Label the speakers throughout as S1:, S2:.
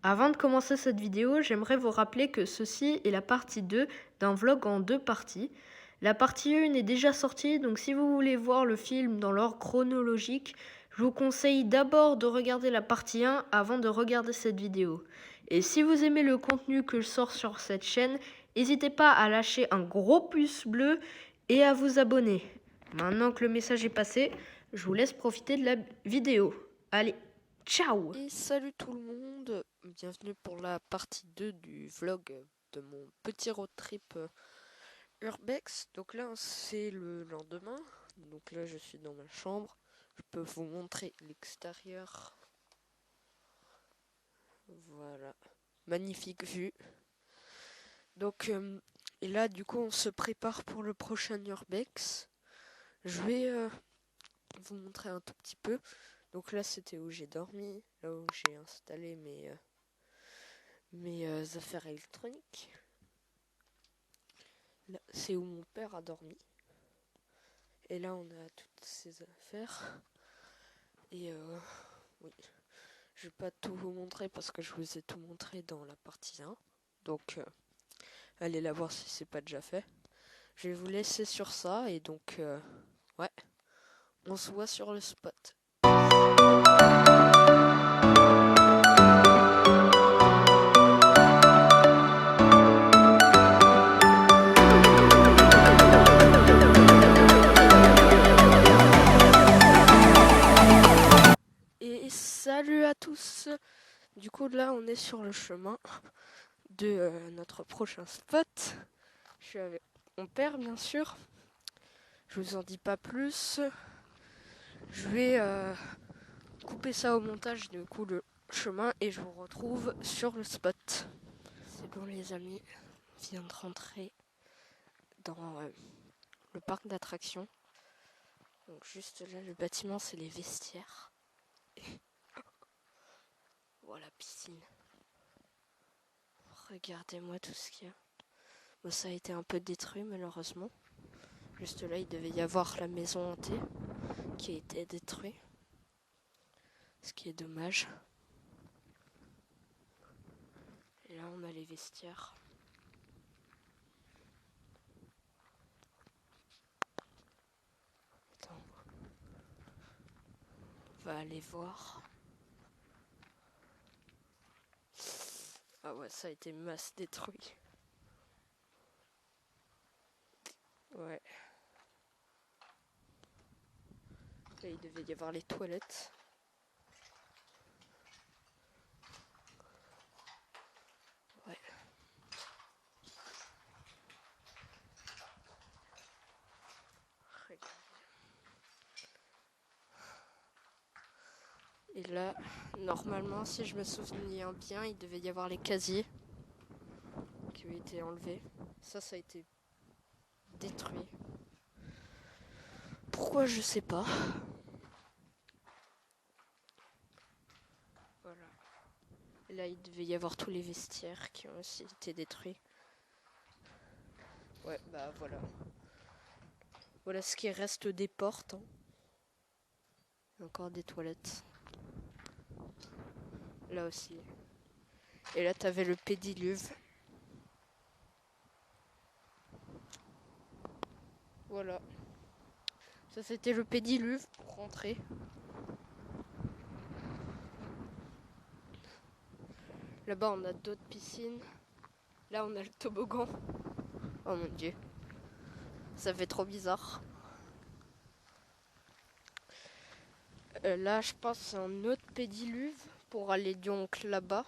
S1: Avant de commencer cette vidéo, j'aimerais vous rappeler que ceci est la partie 2 d'un vlog en 2 parties. La partie 1 est déjà sortie, donc si vous voulez voir le film dans l'ordre chronologique, je vous conseille d'abord de regarder la partie 1 avant de regarder cette vidéo. Et si vous aimez le contenu que je sors sur cette chaîne, n'hésitez pas à lâcher un gros pouce bleu et à vous abonner. Maintenant que le message est passé, je vous laisse profiter de la vidéo. Allez, ciao!
S2: Et salut tout le monde, bienvenue pour la partie 2 du vlog de mon petit road trip Urbex. Donc là c'est le lendemain, donc là je suis dans ma chambre, je peux vous montrer l'extérieur. Voilà, magnifique vue. Donc et là du coup on se prépare pour le prochain Urbex. Je vais vous montrer un tout petit peu. Donc là c'était où j'ai dormi, là où j'ai installé mes affaires électroniques. Là, c'est où mon père a dormi. Et là, on a toutes ces affaires. Et oui, je vais pas tout vous montrer parce que je vous ai tout montré dans la partie 1. Donc, allez la voir si c'est pas déjà fait. Je vais vous laisser sur ça. Et donc, ouais, on se voit sur le spot. Et salut à tous. Du coup, là, on est sur le chemin de notre prochain spot. Je suis avec mon père, bien sûr. Je vous en dis pas plus. Je vais couper ça au montage, du coup, le chemin, et je vous retrouve sur le spot. C'est bon, les amis, je viens de rentrer dans le parc d'attractions. Donc, juste là, le bâtiment, c'est les vestiaires. Voilà, piscine. Regardez-moi tout ce qu'il y a. Bon, ça a été un peu détruit, malheureusement. Juste là, il devait y avoir la maison hantée qui a été détruite. Ce qui est dommage. Et là, on a les vestiaires. Attends. On va aller voir. Ah ouais, ça a été masse détruit. Ouais. Là, il devait y avoir les toilettes. Ouais. Et là, normalement, si je me souviens bien, il devait y avoir les casiers qui ont été enlevés. Ça a été détruit. Pourquoi, je sais pas. Voilà. Et là, il devait y avoir tous les vestiaires qui ont aussi été détruits. Ouais, bah voilà. Voilà ce qui reste des portes. Hein. Encore des toilettes. Là aussi. Et là, t'avais le pédiluve. Voilà. Ça, c'était le pédiluve pour rentrer. Là-bas, on a d'autres piscines. Là, on a le toboggan. Oh mon dieu. Ça fait trop bizarre. Là, je pense c'est un autre pédiluve pour aller donc là-bas.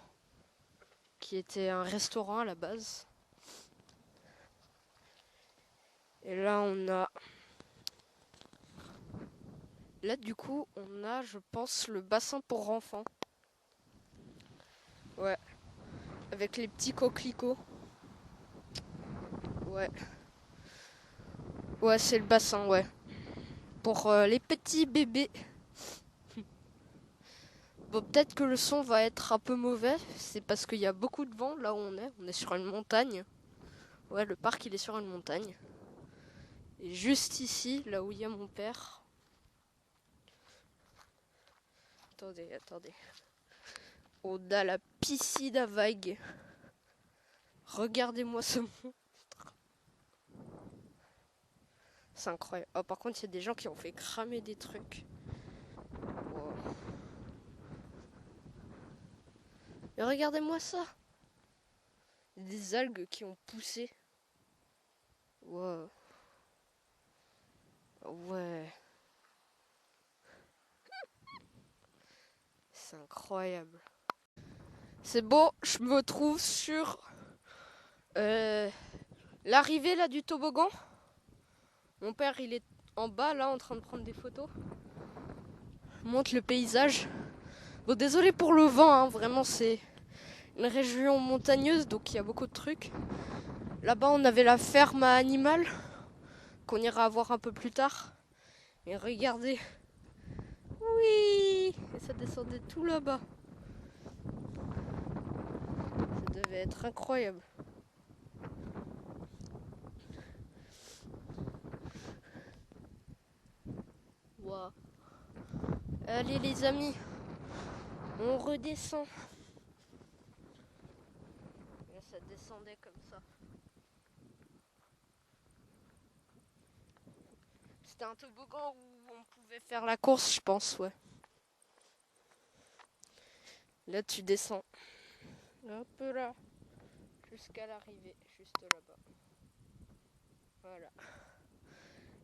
S2: Qui était un restaurant à la base. Et là, on a... Là, du coup, on a, je pense, le bassin pour enfants. Ouais. Avec les petits coquelicots. Ouais. Ouais, c'est le bassin, ouais. Pour les petits bébés. Bon, peut-être que le son va être un peu mauvais. C'est parce qu'il y a beaucoup de vent là où on est. On est sur une montagne. Ouais, le parc, il est sur une montagne. Et juste ici, là où il y a mon père... Attendez. On a la piscine à vagues. Regardez-moi ce monstre. C'est incroyable. Oh, par contre, il y a des gens qui ont fait cramer des trucs. Wow. Mais regardez-moi ça. Des algues qui ont poussé. Wow. Ouais. C'est incroyable. C'est bon, je me trouve sur l'arrivée là du toboggan. Mon père il est en bas là en train de prendre des photos. Montre le paysage. Bon, désolé pour le vent, hein, vraiment c'est une région montagneuse donc il y a beaucoup de trucs. Là-bas on avait la ferme à animal qu'on ira voir un peu plus tard. Et regardez. Oui. Et ça descendait tout là-bas. Ça devait être incroyable. Wow. Allez les amis, on redescend. Là, ça descendait comme ça. C'était un toboggan où on pouvait faire la course, je pense, ouais. Là, tu descends. Un peu là. Jusqu'à l'arrivée, juste là-bas. Voilà.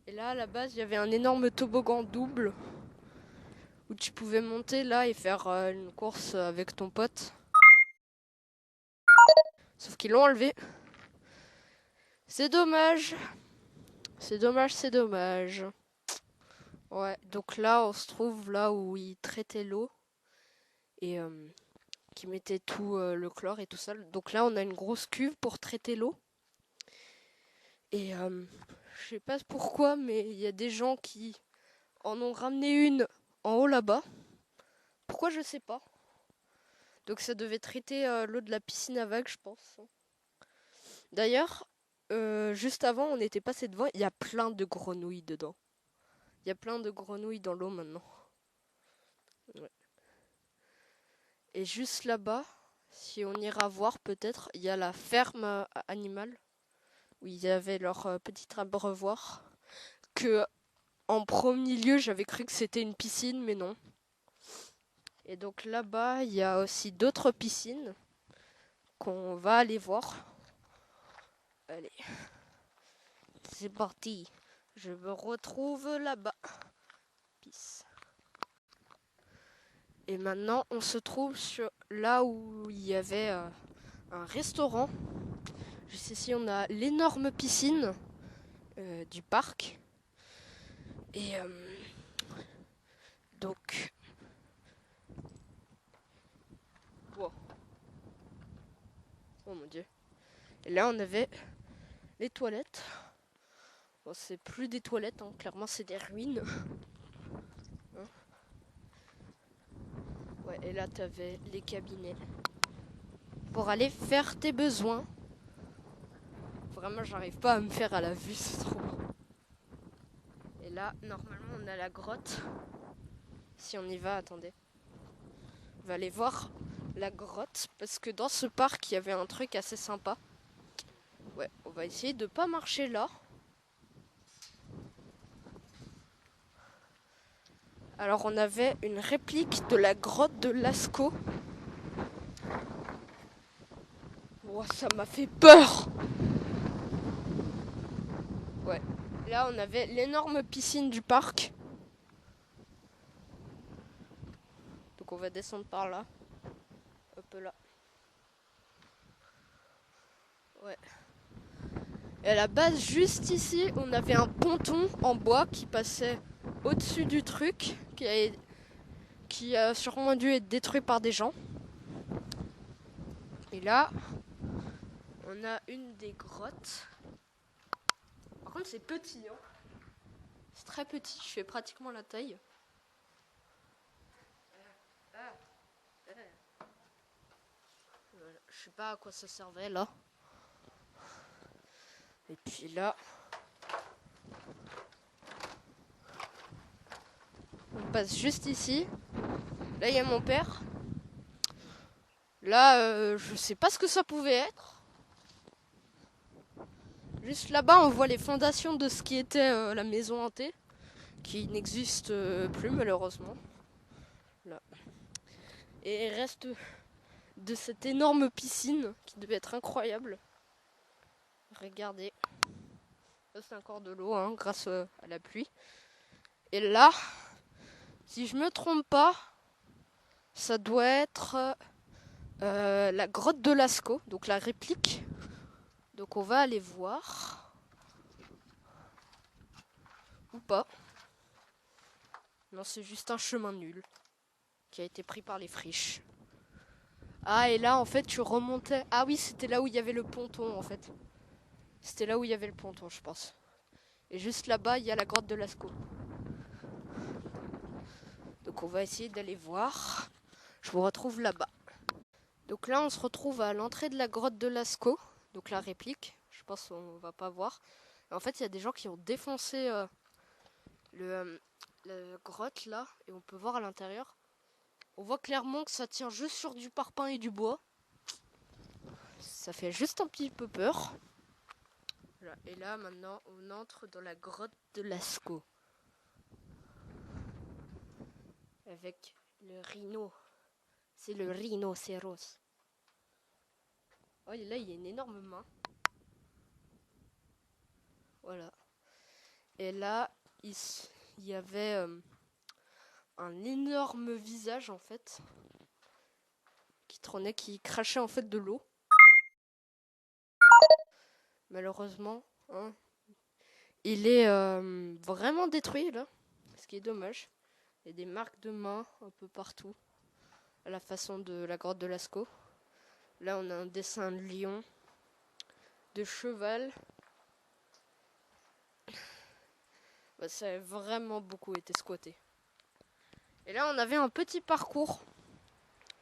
S2: Et là, à la base, il y avait un énorme toboggan double où tu pouvais monter là et faire une course avec ton pote. Sauf qu'ils l'ont enlevé. C'est dommage. C'est dommage, c'est dommage. Ouais, donc là, on se trouve là où ils traitaient l'eau et qui mettaient tout le chlore et tout ça. Donc là, on a une grosse cuve pour traiter l'eau. Et je sais pas pourquoi, mais il y a des gens qui en ont ramené une en haut là-bas. Pourquoi, je sais pas. Donc ça devait traiter l'eau de la piscine à vagues, je pense. D'ailleurs, juste avant, on était passé devant, il y a plein de grenouilles dedans. Il y a plein de grenouilles dans l'eau maintenant. Ouais. Et juste là-bas, si on ira voir peut-être, il y a la ferme animale où il y avait leur petit abreuvoir. Que en premier lieu, j'avais cru que c'était une piscine, mais non. Et donc là-bas, il y a aussi d'autres piscines qu'on va aller voir. Allez, c'est parti. Je me retrouve là-bas. Peace. Et maintenant, on se trouve sur là où il y avait un restaurant. Juste ici, on a l'énorme piscine du parc. Et donc... Wow. Oh mon dieu. Et là, on avait les toilettes. Bon, c'est plus des toilettes, hein. Clairement, c'est des ruines. Hein. Ouais, et là, t'avais les cabinets. Pour aller faire tes besoins. Vraiment, j'arrive pas à me faire à la vue, c'est trop beau. Et là, normalement, on a la grotte. Si on y va, attendez. On va aller voir la grotte. Parce que dans ce parc, il y avait un truc assez sympa. Ouais, on va essayer de pas marcher là. Alors, on avait une réplique de la grotte de Lascaux. Oh, ça m'a fait peur! Ouais. Là, on avait l'énorme piscine du parc. Donc, on va descendre par là. Hop là. Ouais. Et à la base, juste ici, on avait un ponton en bois qui passait au-dessus du truc, qui a sûrement dû être détruit par des gens. Et là, on a une des grottes. Par contre, c'est petit, hein. C'est très petit, je fais pratiquement la taille. Voilà. Je sais pas à quoi ça servait là. Et puis là, on passe juste ici. Là, il y a mon père. Là, je sais pas ce que ça pouvait être. Juste là-bas, on voit les fondations de ce qui était la maison hantée, qui n'existe plus malheureusement. Là. Et il reste de cette énorme piscine qui devait être incroyable. Regardez. Là, c'est encore de l'eau hein, grâce à la pluie. Et là, si je me trompe pas, ça doit être la grotte de Lascaux, donc la réplique. Donc on va aller voir. Ou pas. Non, c'est juste un chemin nul qui a été pris par les friches. Ah, et là, en fait, tu remontais. Ah oui, c'était là où il y avait le ponton, en fait. C'était là où il y avait le ponton, je pense. Et juste là-bas, il y a la grotte de Lascaux. Donc on va essayer d'aller voir. Je vous retrouve là-bas. Donc là, on se retrouve à l'entrée de la grotte de Lascaux. Donc la réplique. Je pense qu'on va pas voir. Et en fait, il y a des gens qui ont défoncé la grotte là. Et on peut voir à l'intérieur. On voit clairement que ça tient juste sur du parpaing et du bois. Ça fait juste un petit peu peur. Voilà. Et là, maintenant, on entre dans la grotte de Lascaux. Avec le rhino. C'est le rhinocéros. Oh, là, il y a une énorme main. Voilà. Et là, il y avait un énorme visage, en fait, qui trônait, qui crachait, en fait, de l'eau. Malheureusement, hein, il est vraiment détruit, là. Ce qui est dommage. Il y a des marques de main un peu partout, à la façon de la grotte de Lascaux. Là, on a un dessin de lion, de cheval. Bah, ça a vraiment beaucoup été squatté. Et là, on avait un petit parcours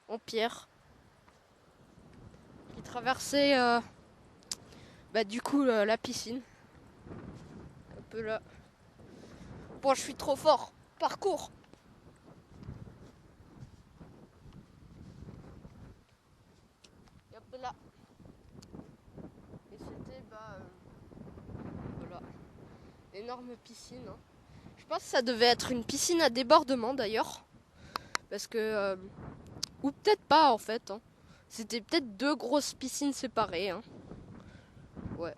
S2: en pierre qui traversait du coup la piscine. Un peu là. Bon, je suis trop fort. Parcours. Et un peu là. Et c'était voilà, énorme piscine. Hein. Je pense que ça devait être une piscine à débordement d'ailleurs. Parce que ou peut-être pas en fait. Hein. C'était peut-être deux grosses piscines séparées. Hein. Ouais.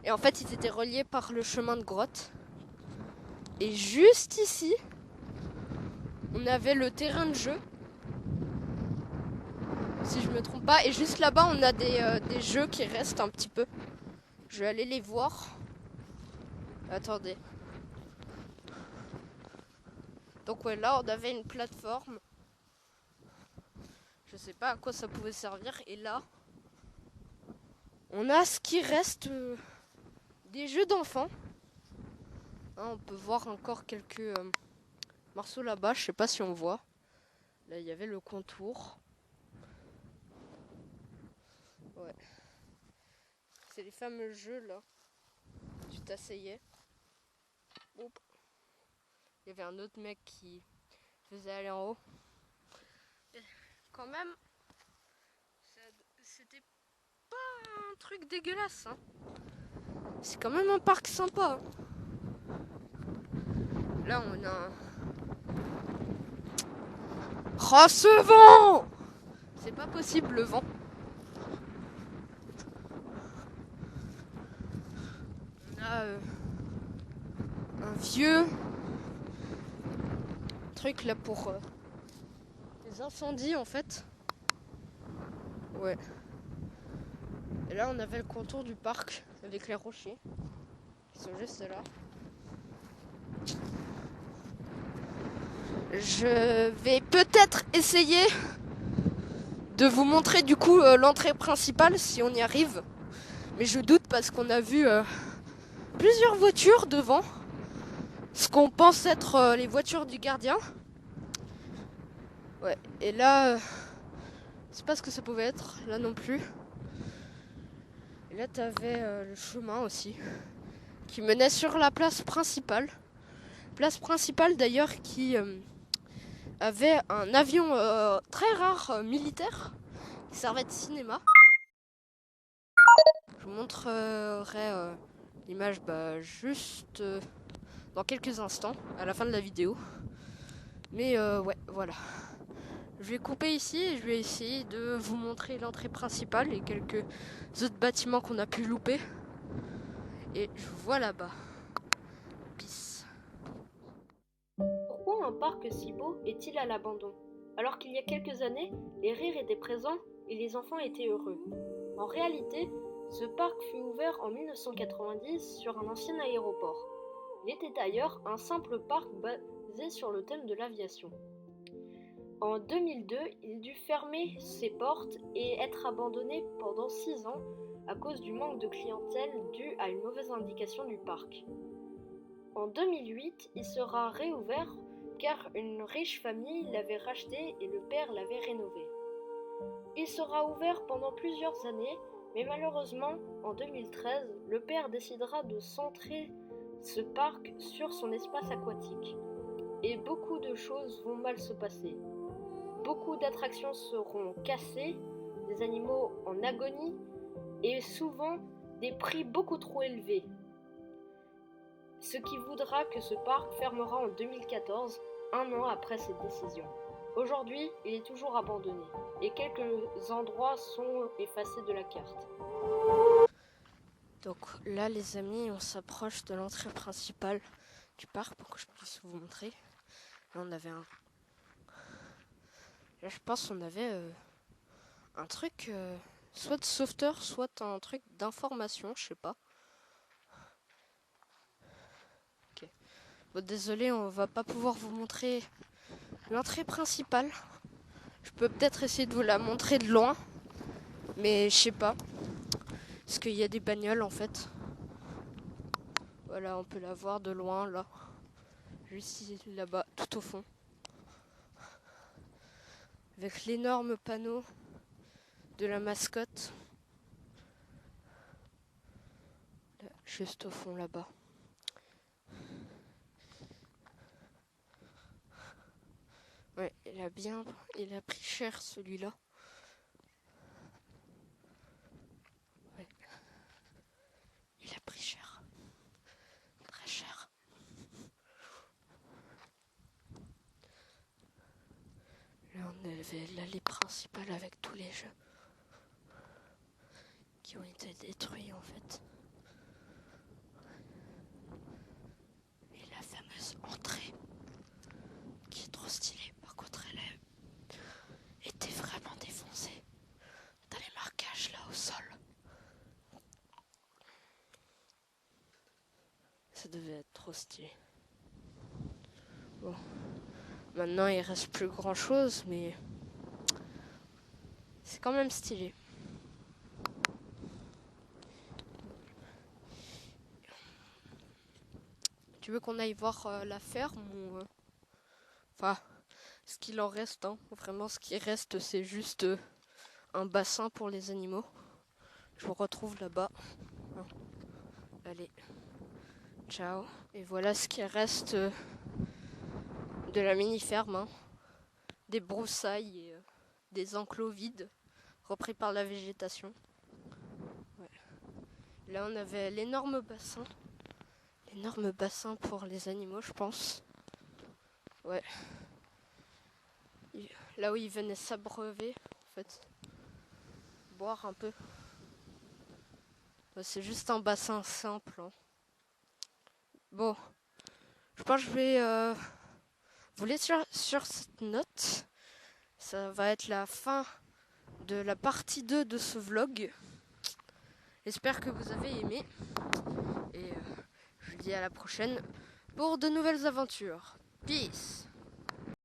S2: Et en fait, ils étaient reliés par le chemin de grotte. Et juste ici, on avait le terrain de jeu. Si je me trompe pas. Et juste là-bas, on a des jeux qui restent un petit peu. Je vais aller les voir. Attendez. Donc ouais, là, on avait une plateforme. Je sais pas à quoi ça pouvait servir. Et là, on a ce qui reste des jeux d'enfants. Hein, on peut voir encore quelques morceaux là-bas. Je sais pas si on voit. Là, il y avait le contour. Ouais. C'est les fameux jeux là. Tu t'asseyais. Oups. Il y avait un autre mec qui faisait aller en haut. Et quand même, c'était pas un truc dégueulasse. Hein. C'est quand même un parc sympa. Hein. Là, on a un... Oh, ce vent! C'est pas possible, le vent. On a un vieux truc là pour les incendies, en fait. Ouais. Et là, on avait le contour du parc avec les rochers qui sont juste là. Je vais peut-être essayer de vous montrer du coup l'entrée principale si on y arrive. Mais je doute parce qu'on a vu plusieurs voitures devant. Ce qu'on pense être les voitures du gardien. Ouais, et là, je sais pas ce que ça pouvait être, là non plus. Et là, t'avais le chemin aussi, qui menait sur la place principale. Place principale d'ailleurs qui avait un avion très rare militaire servettes cinéma. Je vous montrerai l'image juste dans quelques instants, à la fin de la vidéo. Mais ouais, voilà. Je vais couper ici et je vais essayer de vous montrer l'entrée principale et quelques autres bâtiments qu'on a pu louper. Et je vous vois là-bas. Peace.
S1: Pourquoi un parc si beau est-il à l'abandon? Alors qu'il y a quelques années, les rires étaient présents et les enfants étaient heureux. En réalité, ce parc fut ouvert en 1990 sur un ancien aéroport. Il était d'ailleurs un simple parc basé sur le thème de l'aviation. En 2002, il dut fermer ses portes et être abandonné pendant 6 ans à cause du manque de clientèle dû à une mauvaise indication du parc. En 2008, il sera réouvert car une riche famille l'avait racheté et le père l'avait rénové. Il sera ouvert pendant plusieurs années, mais malheureusement, en 2013, le père décidera de centrer ce parc sur son espace aquatique. Et beaucoup de choses vont mal se passer. Beaucoup d'attractions seront cassées, des animaux en agonie et souvent des prix beaucoup trop élevés. Ce qui voudra que ce parc fermera en 2014, un an après cette décision. Aujourd'hui, il est toujours abandonné et quelques endroits sont effacés de la carte.
S2: Donc là les amis, on s'approche de l'entrée principale du parc pour que je puisse vous montrer. Là on avait Là je pense qu'on avait un truc soit de sauveteur, soit un truc d'information, je sais pas. Ok. Bon désolé, on va pas pouvoir vous montrer l'entrée principale. Je peux peut-être essayer de vous la montrer de loin, mais je sais pas. Parce qu'il y a des bagnoles en fait. Voilà, on peut la voir de loin là. Juste ici, là-bas, tout au fond. Avec l'énorme panneau de la mascotte. Là, juste au fond là-bas. Ouais, il a pris cher celui-là. Ouais. Il a pris cher. Très cher. Là, on avait l'allée principale avec tous les jeux qui ont été détruits en fait. Et la fameuse entrée qui est trop stylée. Par contre, elle était vraiment défoncée. T'as les marquages là au sol. Ça devait être trop stylé. Bon. Maintenant, il reste plus grand chose, mais c'est quand même stylé. Tu veux qu'on aille voir la ferme ou enfin, ce qu'il en reste, hein. Vraiment, ce qui reste, c'est juste un bassin pour les animaux. Je vous retrouve là-bas. Allez, ciao. Et voilà ce qui reste de la mini-ferme. Hein. Des broussailles et des enclos vides, repris par la végétation. Ouais. Là, on avait l'énorme bassin. L'énorme bassin pour les animaux, je pense. Ouais. Là où ils venaient s'abreuver, en fait. Boire un peu. C'est juste un bassin simple. Hein. Bon. Je pense que je vais vous laisser sur cette note. Ça va être la fin de la partie 2 de ce vlog. J'espère que vous avez aimé. Et je vous dis à la prochaine pour de nouvelles aventures. Peace!